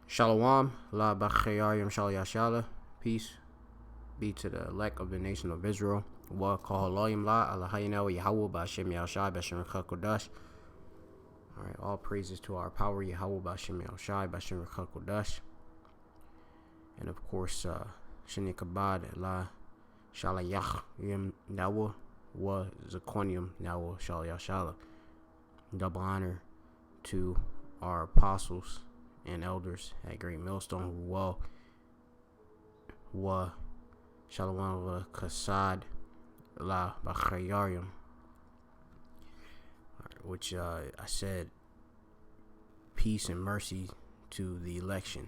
Shalom, la bachayayim shal yashala. Peace be to the elect of the nation of Israel. Wa kahalayim la alahayna wa Yahweh ba'ashem yashai ba'ashem rechakodash. Alright, all praises to our power, Yahweh ba'ashem yashai ba'ashem rechakodash. And of course, shenikabad la shalayach yim nawa wa zakonium nawa shal yashala. Double honor to our apostles and elders at Great Millstone who wa shalom wa kasad la bachayarium, which I said peace and mercy to the election.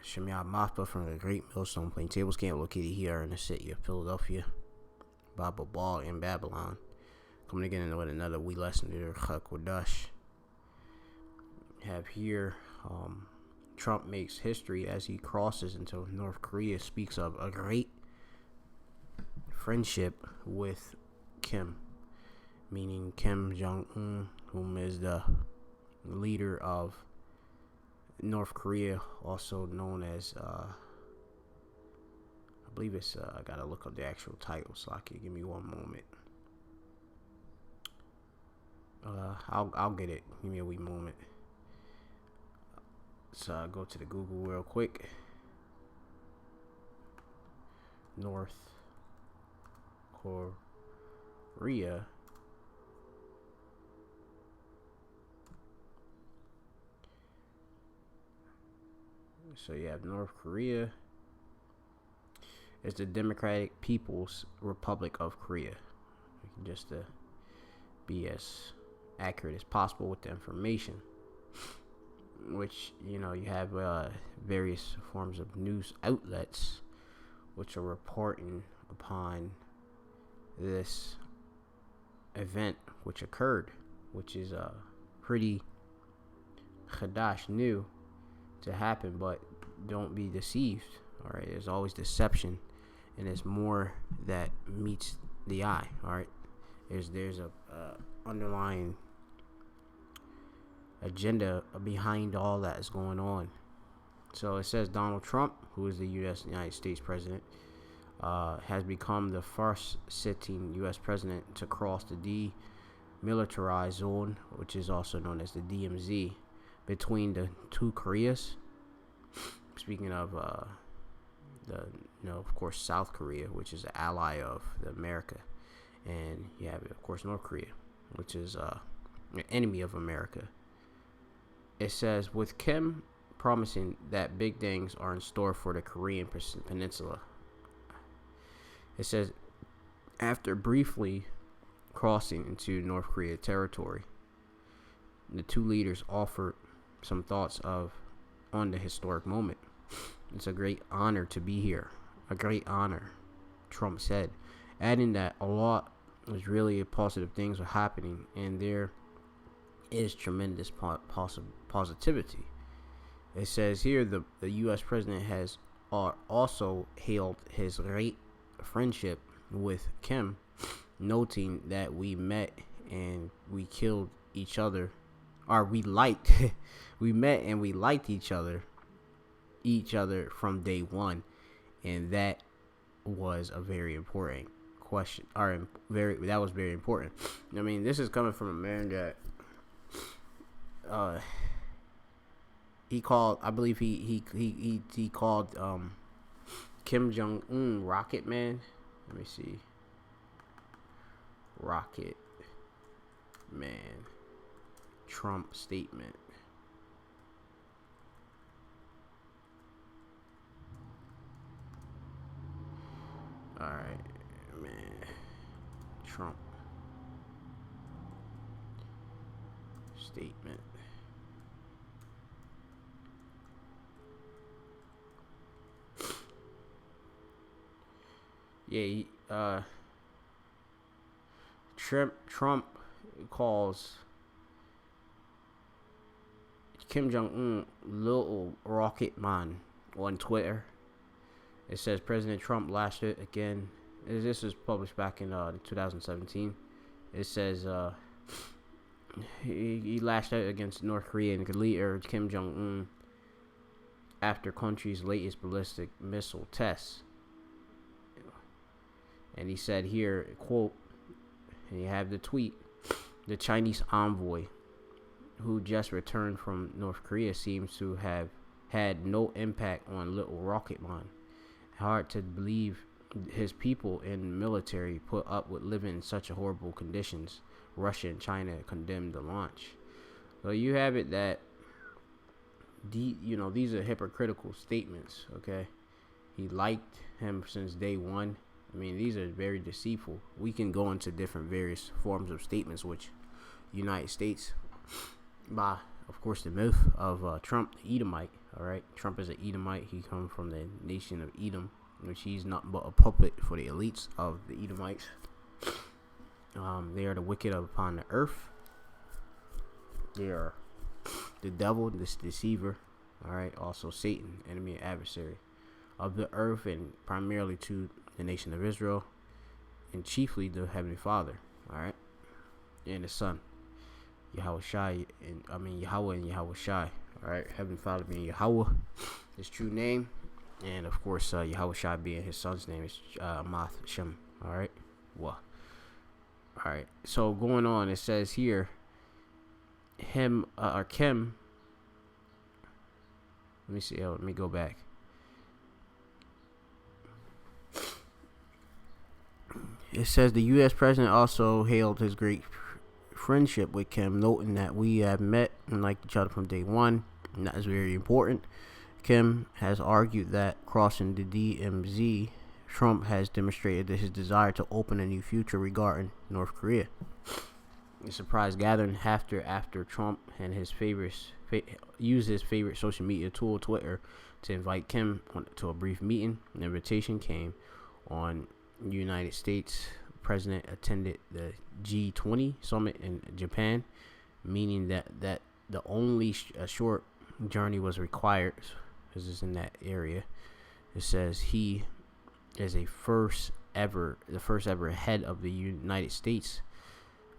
Shemya Mafpa from the Great Millstone Plaintables camp located here in the city of Philadelphia, Bible Ball in Babylon. Coming again with another wee lesson to the Chakodash. Have here Trump makes history as he crosses into North Korea, speaks of a great friendship with Kim, meaning Kim Jong-un, whom is the leader of North Korea, also known as I believe it's I gotta look up the actual title, so I can give me one moment. I'll get it. Give me a wee moment. So I'll go to the Google real quick. North Korea. So you have North Korea. It's the Democratic People's Republic of Korea. Just to be as accurate as possible with the information, which you have various forms of news outlets which are reporting upon this event which occurred, which is pretty chadash, new to happen, but don't be deceived. All right, there's always deception, and there's more that meets the eye. All right, there's a underlying agenda behind all that is going on. So it says Donald Trump, who is the United States president, has become the first sitting U.S. president to cross the demilitarized zone, which is also known as the DMZ, between the two Koreas. Speaking of of course, South Korea, which is an ally of America, and you have, of course, North Korea, which is an enemy of America. It says, with Kim promising that big things are in store for the Korean Peninsula. It says, after briefly crossing into North Korea territory, the two leaders offered some thoughts on the historic moment. It's a great honor to be here. A great honor, Trump said, adding that a lot was really positive things are happening, and there is tremendous positivity. It says here the U.S. president has also hailed his great friendship with Kim, noting that we met and we killed each other, or we met and we liked each other from day one, and that was a very important question, that was very important. I mean, this is coming from a man that he called, I believe he called Kim Jong-un Rocket Man. Let me see. Rocket Man. Trump statement. Alright, man. Trump statement. Yeah, Trump calls Kim Jong-un Little Rocket Man on Twitter. It says President Trump lashed it again. This was published back in 2017. It says he lashed out against North Korea and leader Kim Jong-un after country's latest ballistic missile tests. And he said here, quote, and you have the tweet, the Chinese envoy who just returned from North Korea seems to have had no impact on Little Rocket Man. Hard to believe his people and military put up with living in such horrible conditions. Russia and China condemned the launch. So you have it that these are hypocritical statements. Okay, he liked him since day one. I mean, these are very deceitful. We can go into different various forms of statements, which United States, by of course the myth of Trump, the Edomite. All right, Trump is an Edomite. He comes from the nation of Edom, which he's not but a puppet for the elites of the Edomites. They are the wicked upon the earth. They are the devil, this deceiver. All right, also Satan, enemy and adversary of the earth, and primarily to the nation of Israel, and chiefly the Heavenly Father. All right, and the Son, Yahweh Shai, Yahweh and Yahweh Shai. All right, Heavenly Father being Yahweh, his true name, and of course Yahweh Shai being his son's name is Amath Shem. All right, well. All right, so going on, it says here, Kim. Let me see. Let me go back. It says the U.S. president also hailed his great friendship with Kim, noting that we have met and liked each other from day one, and that is very important. Kim has argued that crossing the DMZ, Trump has demonstrated his desire to open a new future regarding North Korea. A surprise gathering after Trump and his used his favorite social media tool, Twitter, to invite Kim to a brief meeting. An invitation came on United States president attended the G20 summit in Japan, meaning that the only short journey was required, because it's in that area. It says he is the first ever head of the United States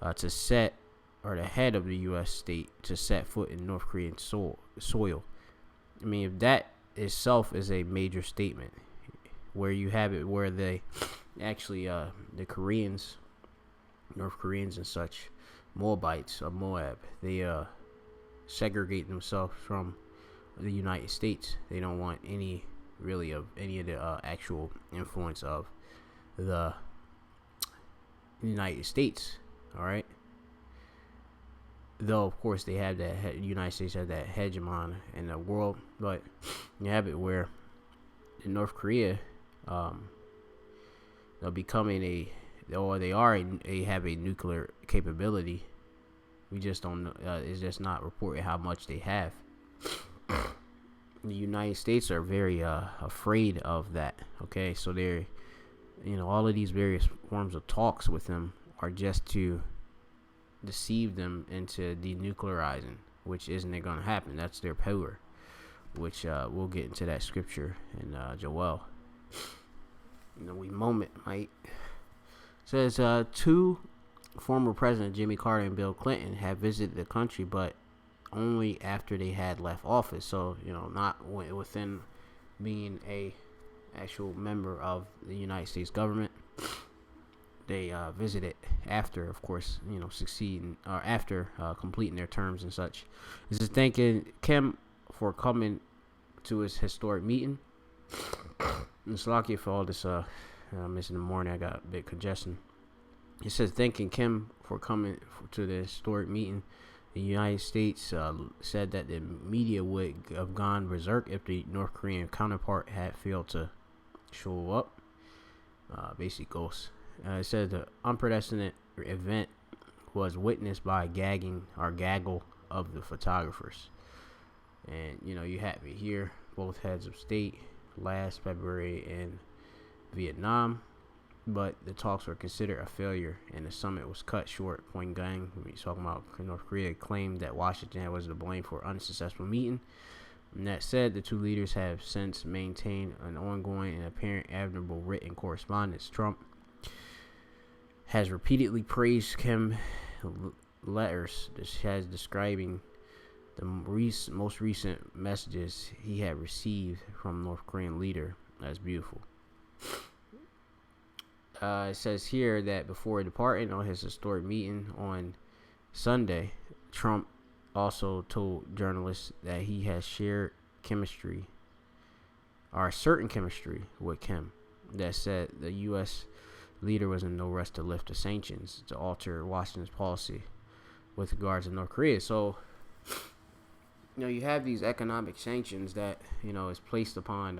the head of the U.S. state to set foot in North Korean soil. I mean, if that itself is a major statement, where you have it where they actually the Koreans, North Koreans and such, Moabites of Moab, they segregate themselves from the United States. They don't want any of the actual influence of the United States. All right, though of course they have that United States have that hegemon in the world, but you have it where in North Korea, they're becoming they have a nuclear capability. We just don't know. It's just not reported how much they have. The United States are very afraid of that. Okay, so they're, all of these various forms of talks with them are just to deceive them into denuclearizing, which isn't going to happen. That's their power, which we'll get into that scripture in Joel. We moment, Mike. It says two former president Jimmy Carter and Bill Clinton have visited the country, but only after they had left office. So, not within being a actual member of the United States government. They visited after, of course, succeeding or after completing their terms and such. This is thanking Kim for coming to his historic meeting. And Slovakia for all this missing in the morning. I got a bit congestion. It says thanking Kim for coming to the historic meeting. The United States said that the media would have gone berserk if the North Korean counterpart had failed to show up. Basic ghosts. It says the unprecedented event was witnessed by gaggle of the photographers. And, you have it here. Both heads of state last February in Vietnam. But the talks were considered a failure, and the summit was cut short. Pyongyang, we're talking about North Korea, claimed that Washington was to blame for an unsuccessful meeting. And that said, the two leaders have since maintained an ongoing and apparent admirable written correspondence. Trump has repeatedly praised Kim letters this has describing the most recent messages he had received from North Korean leader. That's beautiful. It says here that before departing on his historic meeting on Sunday, Trump also told journalists that he has shared chemistry, or certain chemistry, with Kim. That said, the U.S. leader was in no rush to lift the sanctions to alter Washington's policy with regards to North Korea. So, you have these economic sanctions that, is placed upon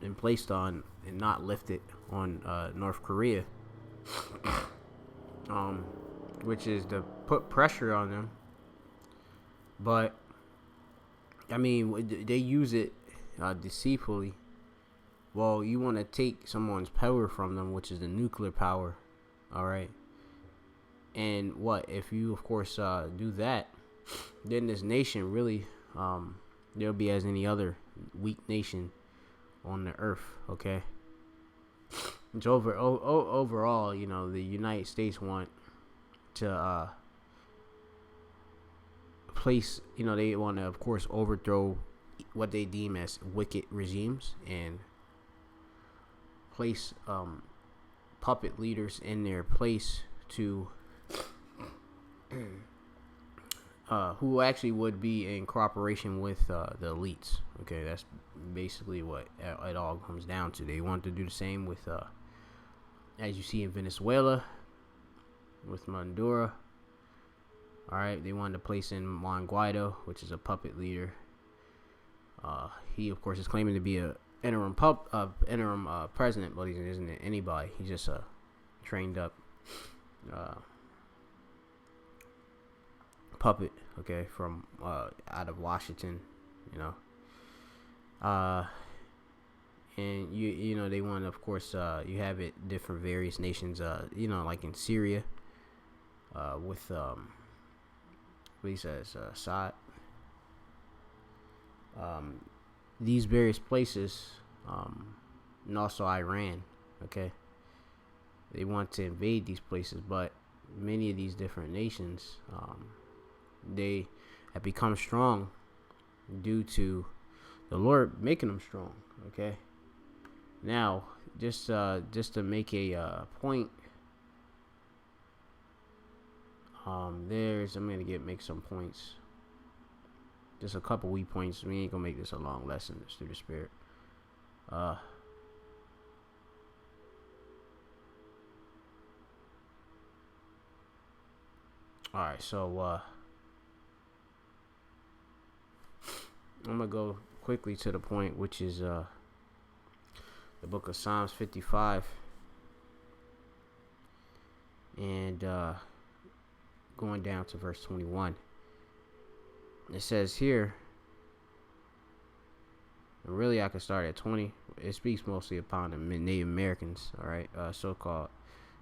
and placed on and not lifted on North Korea, which is to put pressure on them. But, they use it deceitfully. Well, you want to take someone's power from them, which is the nuclear power, all right? And what if you, of course, do that? Then this nation really, there'll be as any other weak nation on the earth. Okay. It's overall, the United States want to place, they want to, of course, overthrow what they deem as wicked regimes and place puppet leaders in their place to who actually would be in cooperation with the elites. Okay, that's basically what it all comes down to. They want to do the same with, as you see in Venezuela, with Maduro. All right, they wanted to place in Juan Guaido, which is a puppet leader. He, of course, is claiming to be a interim president, but he isn't anybody. He's just a trained up puppet, okay, from out of Washington, and they want, of course, you have it different various nations, like in Syria, with what he says, Assad. These various places, and also Iran, okay, they want to invade these places, but many of these different nations, they have become strong due to the Lord making them strong. Okay. Now, just to make a point, I'm gonna make some points. Just a couple wee points. We ain't gonna make this a long lesson. It's through the Spirit. All right. So I'm gonna go quickly to the point, which is the book of Psalms 55, and going down to verse 21. It says here, and really I could start at 20. It speaks mostly upon the Native Americans, all right, so-called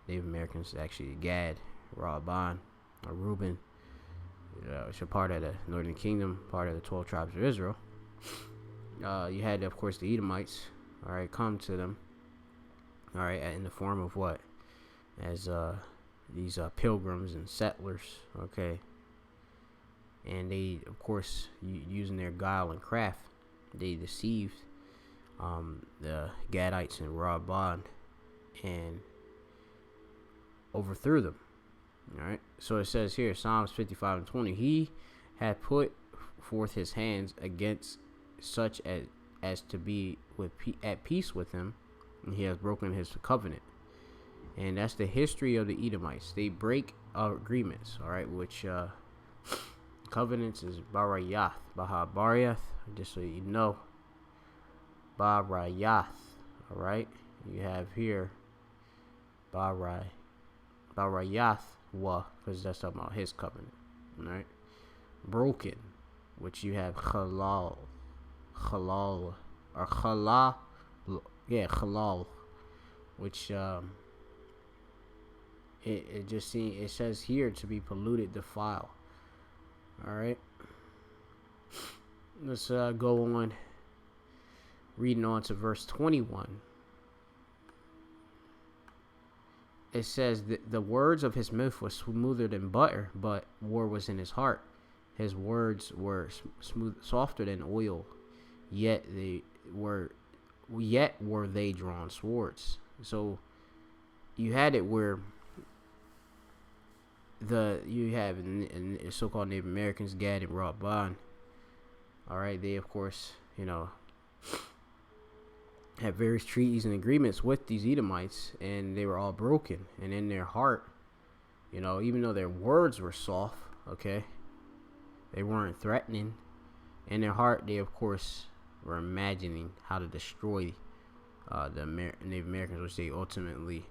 Native Americans, actually Gad, Reuben, or Reuben, which are part of the Northern Kingdom, part of the 12 tribes of Israel. You had, of course, the Edomites, all right, come to them, all right, in the form of what? As these pilgrims and settlers, okay. And they, of course, using their guile and craft, they deceived the Gadites and Reuben and overthrew them. All right. So it says here, Psalms 55 and 20, he had put forth his hands against such as to be at peace with him, and he has broken his covenant. And that's the history of the Edomites. They break agreements, all right, which covenants is Barayath, Barayath, just so you know, Barayath, all right. You have here Barayath, because that's talking about his covenant, all right. Broken, which you have Halal, or Halal, Halal, which it says here to be polluted, defile. All right. Let's go on. Reading on to verse 21. it says that the words of his mouth was smoother than butter, but war was in his heart. His words were softer than oil, yet were they drawn swords. So you had it where you have in so-called Native Americans, Gad and Rabban. All right, they of course, had various treaties and agreements with these Edomites, and they were all broken. And in their heart, even though their words were soft, okay, they weren't threatening. In their heart, they of course were imagining how to destroy the Native Americans, which they ultimately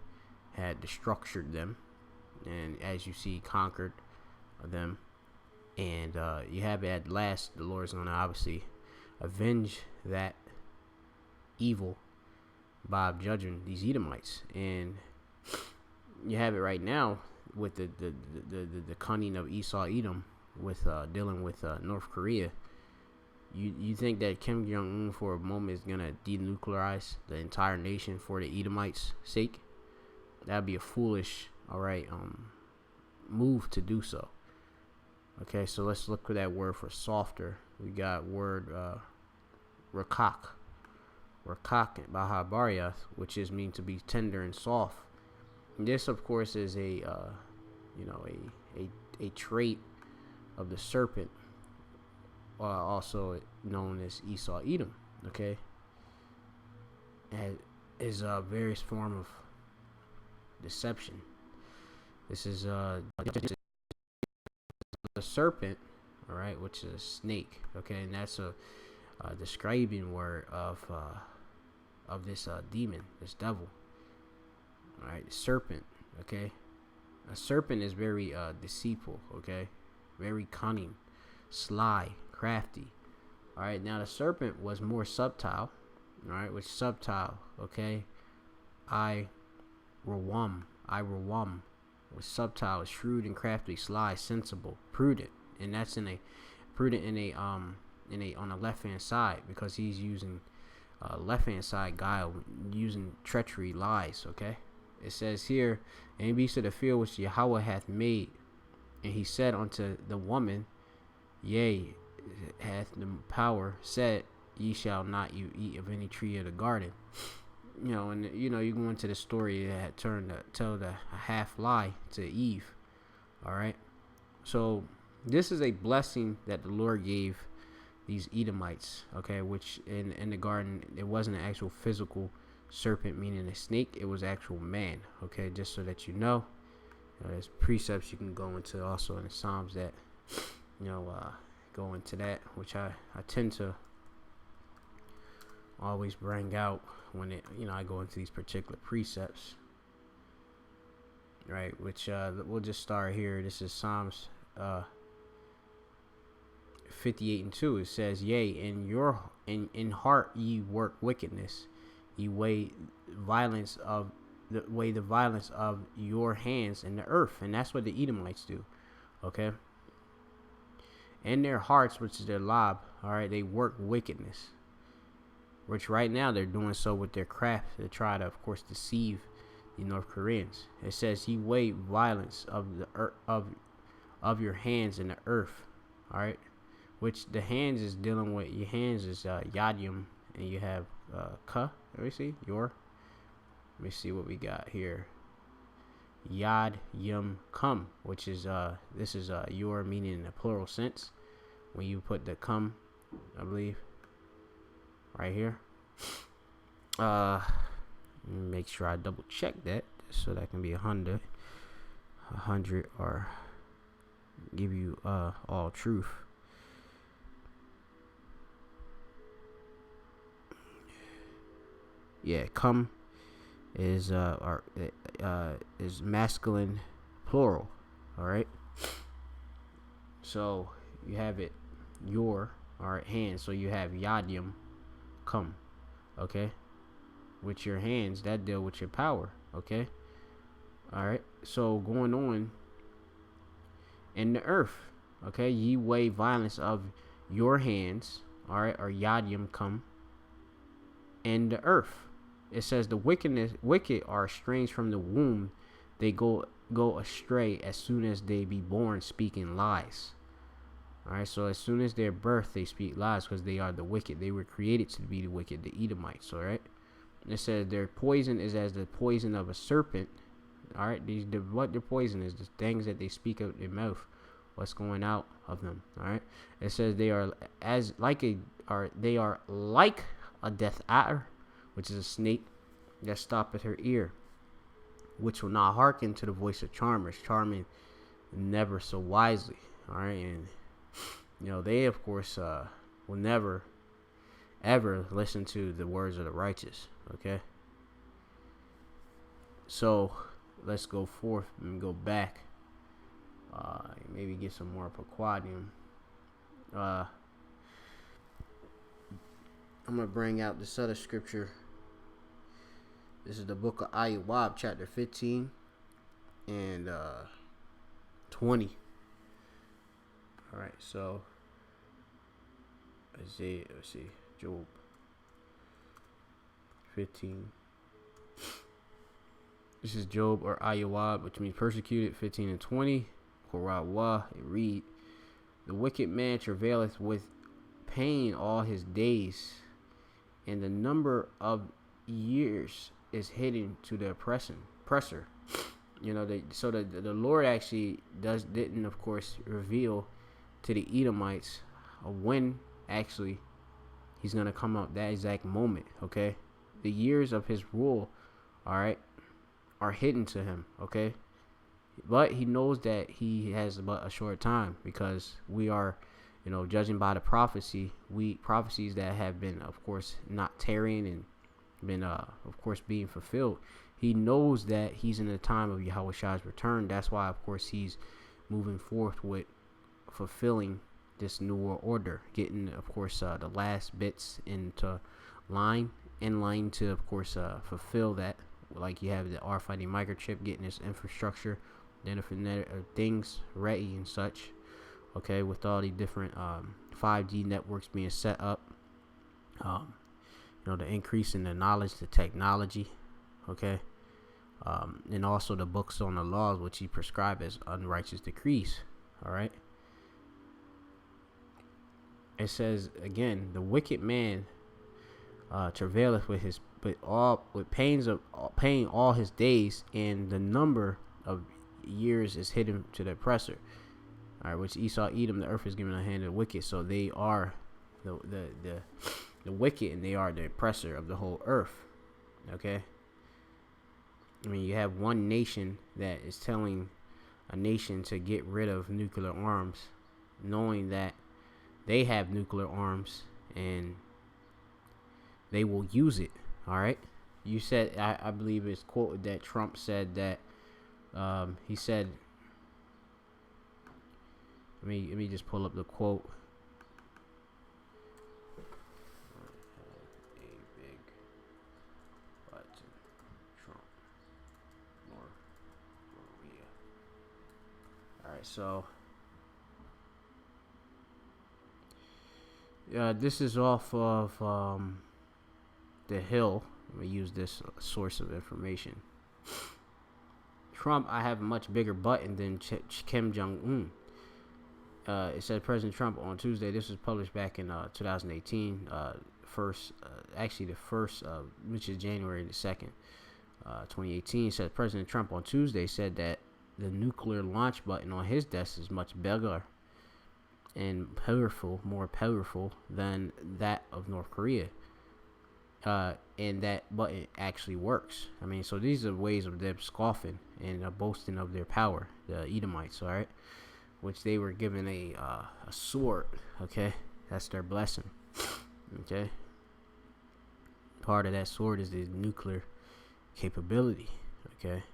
had destructured them, and as you see, conquered them. And you have it at last. The Lord is going to obviously avenge that evil by judging these Edomites. And you have it right now with the cunning of Esau Edom with dealing with North Korea. You think that Kim Jong-un for a moment is gonna denuclearize the entire nation for the Edomites' sake? That'd be a foolish, move to do so. Okay, so let's look for that word for softer. We got word rakak Bahabariath, which is mean to be tender and soft. And this, of course, is a trait of the serpent, also known as Esau Edom. Okay, and is a various form of deception. This is the serpent, all right, which is a snake. Okay, and that's a describing word of this demon, this devil. All right, serpent. Okay, a serpent is very deceitful. Okay, very cunning, sly, crafty. All right, now the serpent was more subtile. All right, which subtile. Okay, I Rawam was subtile, shrewd and crafty, sly, sensible, prudent, and that's on the left hand side, because he's using left hand side guile, using treachery, lies. Okay, it says here, and beast of the field which Yahweh hath made, and he said unto the woman, yea, hath the power said, ye shall not eat of any tree of the garden. And you go into the story that had turned to tell a half lie to Eve. All right, so this is a blessing that the Lord gave these Edomites. Okay, which in the garden, it wasn't an actual physical serpent, meaning a snake. It was actual man. Okay, just so that there's precepts you can go into also in the Psalms that go into that, which I tend to always bring out when I go into these particular precepts, right? Which we'll just start here. This is Psalms 58:2. It says, yea, in heart ye work wickedness, ye weigh the violence of your hands in the earth. And that's what the Edomites do. Okay, in their hearts, which is their lob, all right, they work wickedness, which right now they're doing so with their craft to try to, of course, deceive the North Koreans. It says he weighed violence of the of your hands in the earth. All right, which the hands is dealing with. Your hands is yadium, and you have ka. Let me see your. Let me see what we got here. Yad yum kum, which is this is your, meaning in a plural sense. When you put the cum, I believe, right here. Make sure I double check that so that can be 100, or give you all truth. Yeah, cum is masculine plural. All right, so you have it your, all right, hands. So you have yadium cum, okay, with your hands that deal with your power. Okay, all right, so going on in the earth, okay, ye weigh violence of your hands, all right, or yadium cum, in the earth. It says the wicked are estranged from the womb, they go astray as soon as they be born, speaking lies. All right, so as soon as they're birthed, they speak lies because they are the wicked. They were created to be the wicked, the Edomites. All right, it says their poison is as the poison of a serpent. All right, what their poison is, the things that they speak out their mouth, what's going out of them. All right, it says they are like a death adder, which is a snake that stoppeth her ear, which will not hearken to the voice of charmers, charming never so wisely. All right, and they of course will never ever listen to the words of the righteous. Okay, so let's go forth and go back. Maybe get some more Pequodium. I'm gonna bring out this other scripture. This is the book of Ayub, chapter 15 and 20. All right, so let's see, Job 15. This is Job or Ayub, which means persecuted, 15 and 20. Korawa, read, the wicked man travaileth with pain all his days, and the number of years is hidden to the oppressor. So the Lord actually didn't of course reveal to the Edomites when actually he's gonna come up, that exact moment. Okay, the years of his rule, all right, are hidden to him. Okay, but he knows that he has but a short time, because we are, judging by the prophecies that have been, of course, not tarrying and been, of course, being fulfilled. He knows that he's in the time of Yahweh's return. That's why, of course, he's moving forth with fulfilling this new world order, getting, of course, the last bits in line to, of course, fulfill that. Like you have the RFID microchip, getting this infrastructure, then things ready and such. Okay, with all the different 5G networks being set up, the increase in the knowledge, the technology, okay, and also the books on the laws which he prescribed as unrighteous decrees. All right, it says again, the wicked man travaileth with pain all his days, and the number of years is hidden to the oppressor. All right, which Esau, Edom, the earth is given a hand of the wicked, so they are the wicked, and they are the oppressor of the whole earth. Okay, I mean, you have one nation that is telling a nation to get rid of nuclear arms, knowing that they have nuclear arms and they will use it. All right, you said, I believe it's quoted that Trump said that he said, let me just pull up the quote. A big button, Trump, North Korea. All right, so this is off of The Hill. I'm gonna use this source of information. Trump, I have a much bigger button than Kim Jong-un. It said President Trump on Tuesday. This was published back in 2018. Which is January the 2nd, 2018. Said President Trump on Tuesday said that the nuclear launch button on his desk is much bigger and more powerful than that of North Korea. And that button actually works. I mean, so these are ways of them scoffing and boasting of their power, the Edomites, all right? Which they were given a sword, okay? That's their blessing, okay? Part of that sword is the nuclear capability, okay?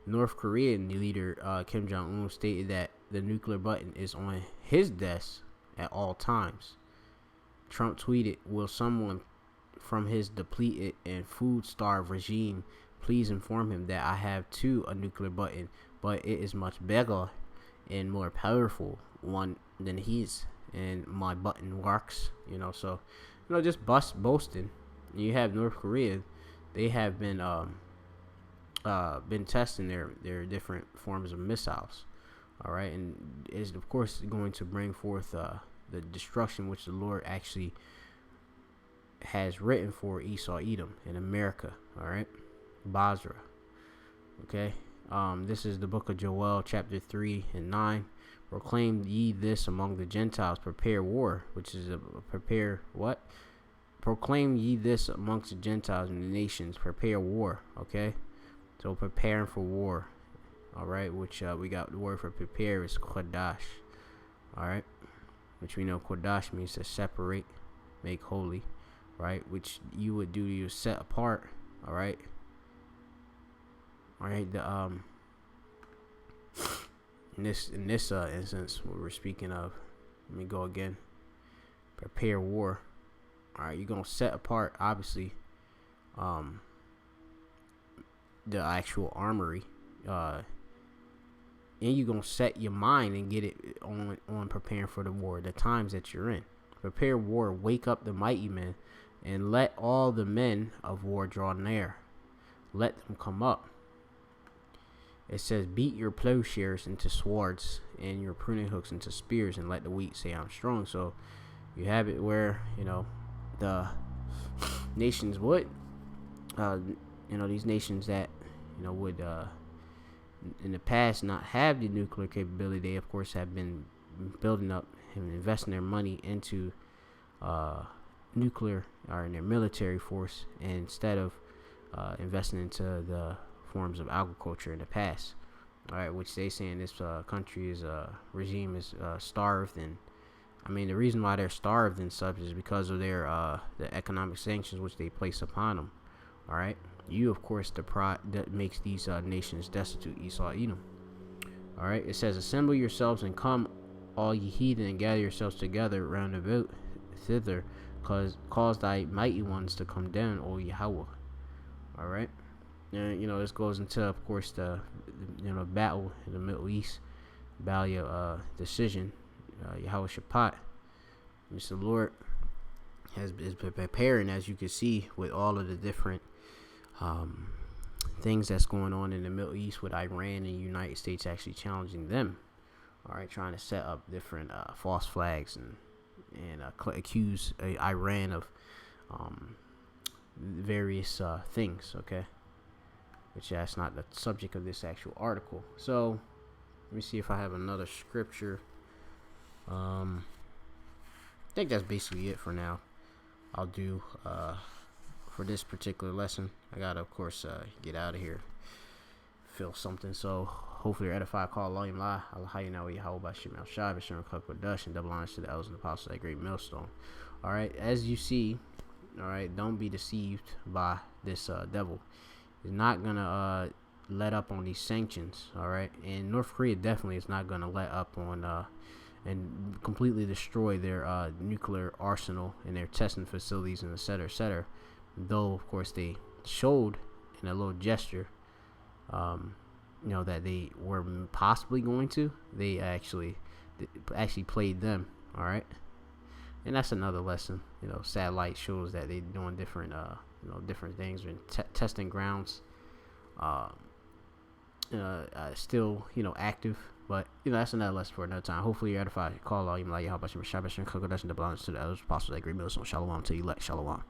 North Korean leader Kim Jong-un stated that the nuclear button is on his desk at all times. Trump tweeted, will someone from his depleted and food-starved regime please inform him that I have too a nuclear button, but it is much bigger and more powerful one than his, and my button works. So just boasting. You have North Korea, they have been been testing their different forms of missiles. All right, and is of course going to bring forth the destruction which the Lord actually has written for Esau, Edom, in America. All right, Basra. Okay, this is the book of Joel, chapter 3 and 9. Proclaim ye this among the Gentiles, prepare war, which is prepare what? Proclaim ye this amongst the Gentiles and the nations, prepare war. Okay, so preparing for war. All right, which we got the word for prepare is Kodash. All right, which we know Kodash means to separate, make holy. Right, which you would do to set apart. All right. All right. The in this instance, what we're speaking of, let me go again. Prepare war. All right, you're gonna set apart, obviously, the actual armory, and you're gonna set your mind and get it on preparing for the war, the times that you're in. Prepare war. Wake up the mighty men, and let all the men of war draw near. Let them come up. It says, beat your plowshares into swords and your pruning hooks into spears, and let the weak say, I'm strong. So you have it where, the nations would, these nations that, would, in the past not have the nuclear capability, they of course have been building up and investing their money into nuclear or in their military force, instead of investing into the forms of agriculture in the past. All right, which they saying this country's regime is starved, and I mean the reason why they're starved and such is because of their the economic sanctions which they place upon them. All right, you of course the pride that makes these nations destitute, Esau, Edom. All right, it says, assemble yourselves and come, all ye heathen, and gather yourselves together round about thither, cause thy mighty ones to come down, O Yahweh. All right. And this goes into, of course, the battle in the Middle East, battle decision, Yahweh Shaphat, which the Lord is preparing, as you can see, with all of the different things that's going on in the Middle East, with Iran and the United States actually challenging them. All right, trying to set up different false flags and accuse Iran of various things. Okay. Which that's not the subject of this actual article. So let me see if I have another scripture. I think that's basically it for now. I'll do for this particular lesson. I gotta, of course, get out of here, feel something. So hopefully you're edified. Call Allah La. Allah now Yahweh Bashim Al Shai Bashim Kodash, and double honors to the elders and apostles of that great millstone. All right, as you see, all right, don't be deceived by this devil. Is not gonna let up on these sanctions. All right, and North Korea definitely is not gonna let up on and completely destroy their nuclear arsenal and their testing facilities and et cetera, though of course they showed in a little gesture that they were possibly going to. They actually played them. All right, and that's another lesson. Satellite shows that they're doing different different things and testing grounds still active, but that's another lesson for another time. Hopefully you're edified. Call all you like how about you Shabbat and Kodash and the balance to the others apostles that great millstone. Shalom to you, like Shalom.